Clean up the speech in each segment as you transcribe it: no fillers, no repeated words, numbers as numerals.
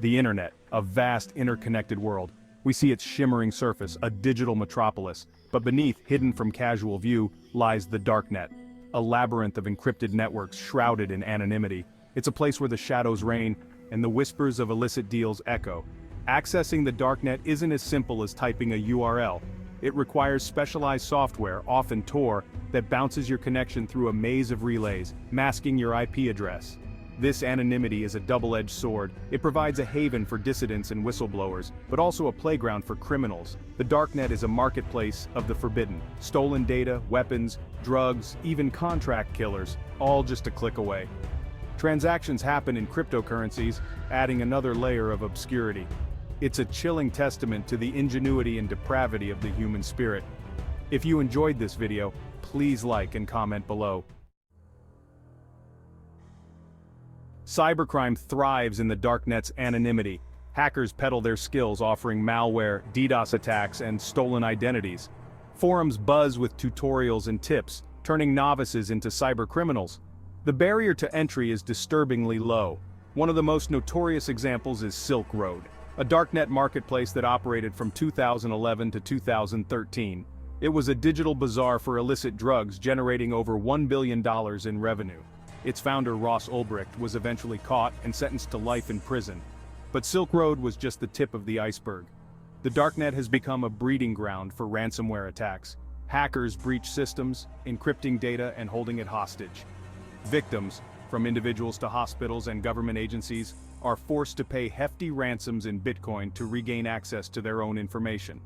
The internet, a vast interconnected world. We see its shimmering surface, a digital metropolis, but beneath, hidden from casual view, lies the Darknet, a labyrinth of encrypted networks shrouded in anonymity. It's a place where the shadows reign, and the whispers of illicit deals echo. Accessing the Darknet isn't as simple as typing a URL. It requires specialized software, often Tor, that bounces your connection through a maze of relays, masking your IP address. This anonymity is a double-edged sword. It provides a haven for dissidents and whistleblowers, but also a playground for criminals. The Darknet is a marketplace of the forbidden. Stolen data, weapons, drugs, even contract killers, all just a click away. Transactions happen in cryptocurrencies, adding another layer of obscurity. It's a chilling testament to the ingenuity and depravity of the human spirit. If you enjoyed this video, please like and comment below. Cybercrime thrives in the Darknet's anonymity. Hackers peddle their skills offering malware, DDoS attacks, and stolen identities. Forums buzz with tutorials and tips, turning novices into cybercriminals. The barrier to entry is disturbingly low. One of the most notorious examples is Silk Road, a Darknet marketplace that operated from 2011 to 2013. It was a digital bazaar for illicit drugs, generating over $1 billion in revenue. Its founder, Ross Ulbricht, was eventually caught and sentenced to life in prison. But Silk Road was just the tip of the iceberg. The Darknet has become a breeding ground for ransomware attacks. Hackers breach systems, encrypting data and holding it hostage. Victims, from individuals to hospitals and government agencies, are forced to pay hefty ransoms in Bitcoin to regain access to their own information.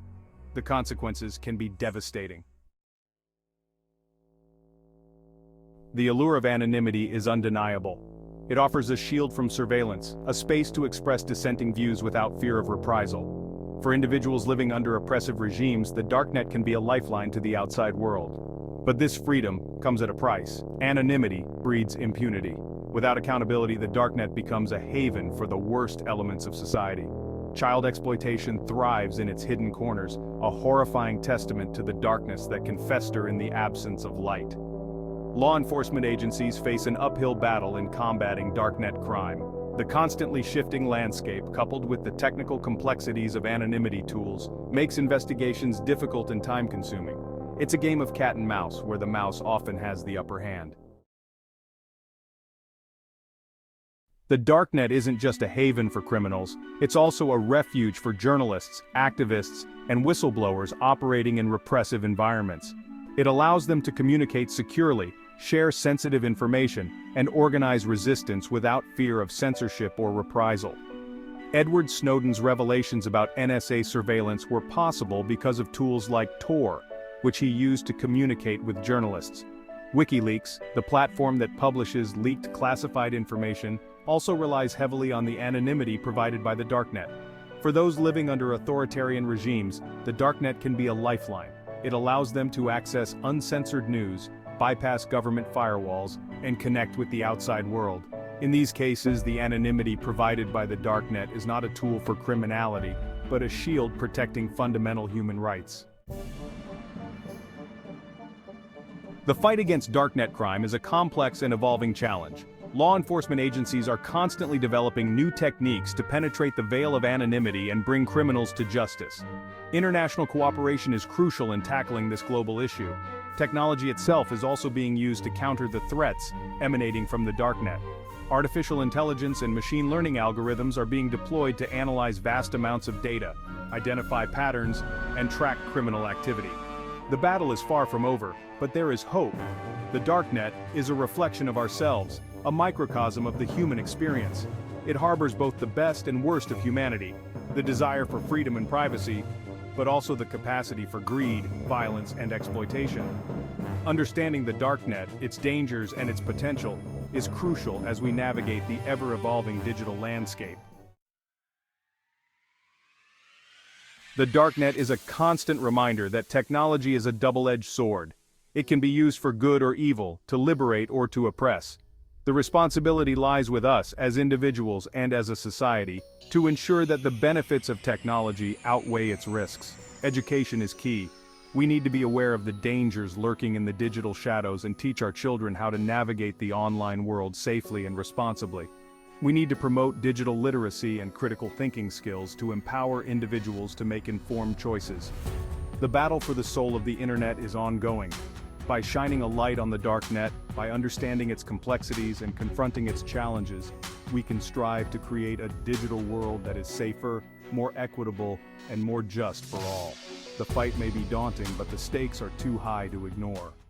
The consequences can be devastating. The allure of anonymity is undeniable. It offers a shield from surveillance, a space to express dissenting views without fear of reprisal. For individuals living under oppressive regimes, the Darknet can be a lifeline to the outside world. But this freedom comes at a price. Anonymity breeds impunity. Without accountability, the Darknet becomes a haven for the worst elements of society. Child exploitation thrives in its hidden corners, a horrifying testament to the darkness that can fester in the absence of light. Law enforcement agencies face an uphill battle in combating Darknet crime. The constantly shifting landscape, coupled with the technical complexities of anonymity tools, makes investigations difficult and time-consuming. It's a game of cat and mouse, where the mouse often has the upper hand. The Darknet isn't just a haven for criminals, it's also a refuge for journalists, activists, and whistleblowers operating in repressive environments. It allows them to communicate securely, share sensitive information, and organize resistance without fear of censorship or reprisal. Edward Snowden's revelations about NSA surveillance were possible because of tools like Tor, which he used to communicate with journalists. WikiLeaks, the platform that publishes leaked classified information, also relies heavily on the anonymity provided by the Darknet. For those living under authoritarian regimes, the Darknet can be a lifeline. It allows them to access uncensored news, bypass government firewalls, and connect with the outside world. In these cases, the anonymity provided by the Darknet is not a tool for criminality, but a shield protecting fundamental human rights. The fight against Darknet crime is a complex and evolving challenge. Law enforcement agencies are constantly developing new techniques to penetrate the veil of anonymity and bring criminals to justice. International cooperation is crucial in tackling this global issue. Technology itself is also being used to counter the threats emanating from the Darknet. Artificial intelligence and machine learning algorithms are being deployed to analyze vast amounts of data, identify patterns, and track criminal activity. The battle is far from over, but there is hope. The Darknet is a reflection of ourselves, a microcosm of the human experience. It harbors both the best and worst of humanity, the desire for freedom and privacy, but also the capacity for greed, violence, and exploitation. Understanding the Darknet, its dangers, and its potential is crucial as we navigate the ever-evolving digital landscape. The Darknet is a constant reminder that technology is a double-edged sword. It can be used for good or evil, to liberate or to oppress. The responsibility lies with us as individuals and as a society to ensure that the benefits of technology outweigh its risks. Education is key. We need to be aware of the dangers lurking in the digital shadows and teach our children how to navigate the online world safely and responsibly. We need to promote digital literacy and critical thinking skills to empower individuals to make informed choices. The battle for the soul of the internet is ongoing. By shining a light on the darknet, by understanding its complexities and confronting its challenges, we can strive to create a digital world that is safer, more equitable, and more just for all. The fight may be daunting, but the stakes are too high to ignore.